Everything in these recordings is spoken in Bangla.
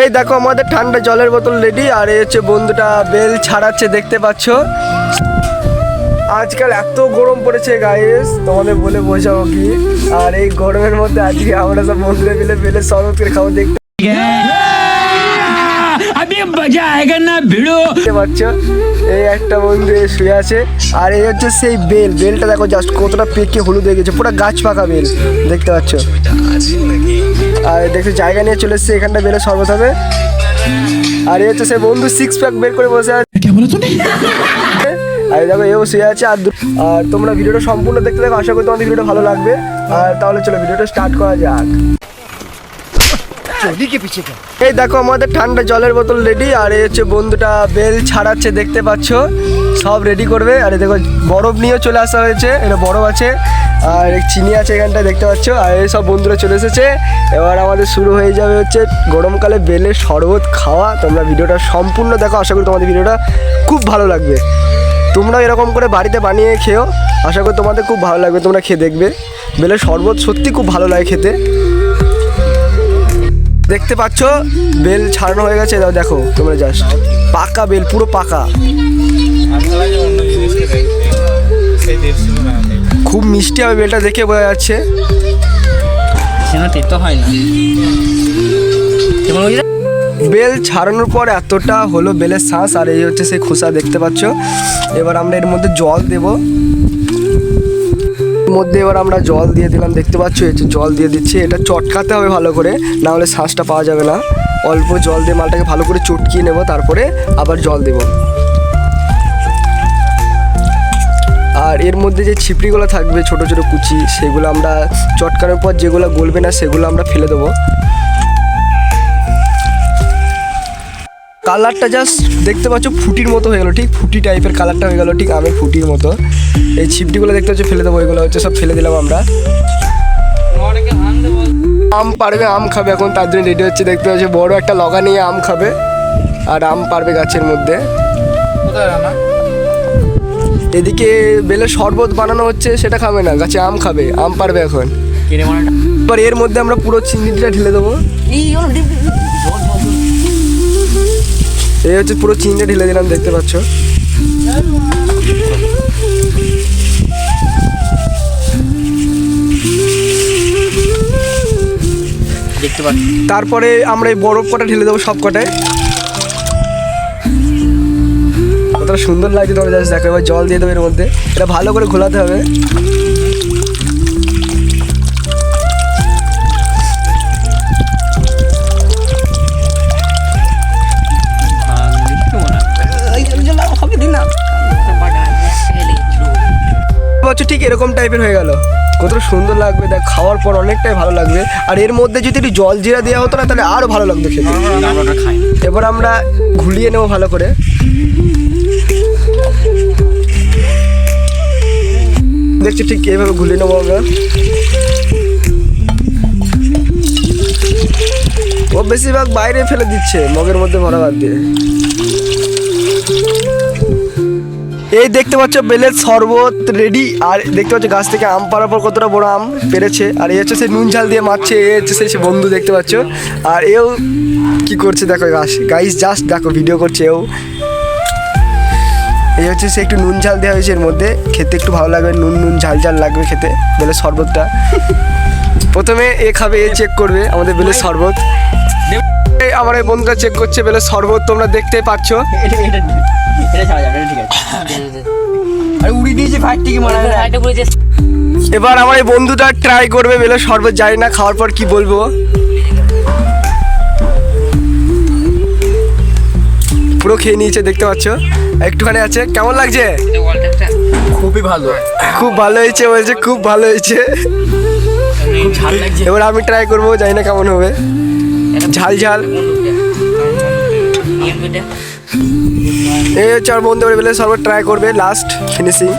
এই দেখো আমাদের ঠান্ডা জলের বোতল রেডি। আর এই হচ্ছে বন্ধুটা বেল ছাড়াচ্ছে, দেখতে পাচ্ছ। আজকাল এত গরম পড়েছে গাইস, তোমাদের বলে বোঝাবো কি। আর এই গরমের মধ্যে আজকে আমরা সব বন্ধুরা মিলে বেলের শরবত করে খাবো, দেখতে পাচ্ছ। এই একটা বন্ধু শুয়ে আছে। আর এই হচ্ছে সেই বেলটা দেখো জাস্ট কতটা পেকে হলুদ হয়ে গেছে, পুরো গাছ পাকা বেল, দেখতে পাচ্ছ। আর দেখো জায়গা নিয়ে চলে এসছে, এখানটা বেলের শরবত হবে। আর এই হচ্ছে সেই বন্ধু সিক্স প্যাক বের করে বসে আছে। আর দেখো এও শুয়ে আছে। আর তোমরা ভিডিওটা সম্পূর্ণ দেখতে দেখো, আশা করি তোমাদের ভিডিওটা ভালো লাগবে। আর তাহলে চলো ভিডিওটা স্টার্ট করা যাক। এই দেখো আমাদের ঠান্ডা জলের বোতল রেডি। আর এই হচ্ছে বন্ধুটা বেল ছাড়াচ্ছে, দেখতে পাচ্ছ। সব রেডি করবে। আর দেখো বরফ নিয়েও চলে আসা হয়েছে, এটা বরফ আছে আর চিনি আছে এখানটায়, দেখতে পাচ্ছ। আর এই সব বন্ধুরা চলে এসেছে। এবার আমাদের শুরু হয়ে যাবে হচ্ছে গরমকালে বেলের শরবত খাওয়া। তোমরা ভিডিওটা সম্পূর্ণ দেখো, আশা করি তোমাদের ভিডিওটা খুব ভালো লাগবে। তোমরা এরকম করে বাড়িতে বানিয়ে খেও, আশা করি তোমাদের খুব ভালো লাগবে। তোমরা খেয়ে দেখবে, বেলের শরবত সত্যি খুব ভালো লাগে খেতে। দেখতে পাচ্ছ বেল ছাড়ানো হয়ে গেছে, দেখো তোমরা জাস্ট পাকা বেল, পুরো পাকা। খুব মিষ্টি হবে বেলটা, দেখে বোঝা যাচ্ছে। বেল ছাড়ানোর পর এতটা হলো বেলের শ্বাস। আর এই হচ্ছে সেই খোসা, দেখতে পাচ্ছ। এবার আমরা এর মধ্যে জল দেব। এবার আমরা জল দিয়ে দিলাম, দেখতে পাচ্ছ। জল দিয়ে দিচ্ছি, এটা চটকাতে হবে ভালো করে, না হলে শ্বাসটা পাওয়া যাবে না। অল্প জল দিয়ে মালটাকে ভালো করে চটকিয়ে নেব, তারপরে আবার জল দেব। আর এর মধ্যে যে ছিপড়িগুলো থাকবে ছোট ছোট কুচি, সেগুলো আমরা চটকানোর পর যেগুলো গলবে না সেগুলো আমরা ফেলে দেবো। কালারটা জাস্ট দেখতে পাচ্ছ ফুটির মতো হয়ে গেলো, ঠিক ফুটি টাইপের কালারটা হয়ে গেলো, ঠিক আমের ফুটির মতো। এই ছিপটিগুলো দেখতে পাচ্ছ ফেলে দেবো, এগুলো হচ্ছে সব ফেলে দিলাম আমরা। আম পারবে, আম খাবে এখন, তার জন্য রেডি হচ্ছে, দেখতে পাচ্ছ। বড় একটা লগা নিয়ে আম খাবে, আর আম পারবে গাছের মধ্যে। এদিকে বেলের শরবত বানানো হচ্ছে, সেটা খাবে না, গাছে আম খাবে, আম পারবে এখন। এবার এর মধ্যে আমরা পুরো চিনিটা ঢেলে দেবো। এই হচ্ছে পুরো চিনিটা ঢেলে দিলাম, দেখতে পাচ্ছ। তারপরে আমরা এই বরফ কটা ঢেলে দেবো, সব কটায়। কতটা সুন্দর লাগছে তোমরা জাস্ট দেখো। এবার জল দিয়ে দেবো এর মধ্যে, এটা ভালো করে ঘোলাতে হবে। ঠিক এরকম টাইপের হয়ে গেল, কতটা সুন্দর লাগবে দেখ, খাওয়ার পর অনেকটাই ভালো লাগবে। আর এর মধ্যে যদি একটু জল জিরা দেওয়া হতো না, তাহলে আরো ভালো লাগতো খেতে। এবার আমরা ঘুলিয়ে নেবো ভালো করে। দেখছি ঠিক এইভাবে ঘুলিয়ে নেবো আমরা। ও বেশিরভাগ বাইরে ফেলে দিচ্ছে, মগের মধ্যে ভরা বাদ দিয়ে। এই দেখতে পাচ্ছ বেলের শরবত রেডি। আর দেখতে পাচ্ছ গাছ থেকে আম পাড়ার পর কতটা বড় আম পেরেছে। আর এই হচ্ছে সে নুন ঝাল দিয়ে মারছে, এ হচ্ছে সেই বন্ধু, দেখতে পাচ্ছ। আর এও কি করছে দেখো, গাইস জাস্ট দেখো, ভিডিও করছে এও। এই হচ্ছে সে একটু নুন ঝাল দেওয়া হয়েছে এর মধ্যে, খেতে একটু ভালো লাগবে, নুন নুন ঝাল ঝাল লাগবে খেতে বেলের শরবতটা। প্রথমে এ খাবে, এ চেক করবে আমাদের বেলের শরবত। আমার এই বন্ধুটা চেক করছে বেলের শরবত, তোমরা দেখতেই পাচ্ছ। এবার আমার এই বন্ধুটা ট্রাই করবে বেলের শরবত, জানি না খাওয়ার পর কি বলবো। পুরো খেয়ে নিয়েছে, দেখতে পাচ্ছ। একটুখানি আছে, কেমন লাগছে? খুবই ভালো, খুব ভালো হয়েছে বলছে, খুব ভালো হয়েছে। এবার আমি ট্রাই করবো, জানি না কেমন হবে, ঝাল ঝাল। এই হচ্ছে আমার বন্ধু বেলের শরবত ট্রাই করবে, লাস্ট ফিনিশিং।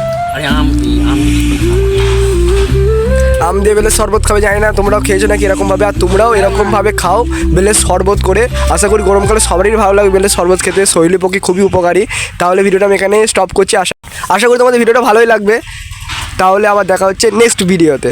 আম দিয়ে বেলের শরবত খাবে, জানি না তোমরাও খেয়েছো নাকি এরকমভাবে। আর তোমরাও এরকমভাবে খাও বেলের শরবত করে, আশা করি গরমকালে সবারই ভালো লাগবে বেলের শরবত খেতে, শরীরের পক্ষে খুবই উপকারী। তাহলে ভিডিওটা আমি এখানে স্টপ করছি, আশা করি তোমাদের ভিডিওটা ভালোই লাগবে। তাহলে আবার দেখা হচ্ছে নেক্সট ভিডিওতে।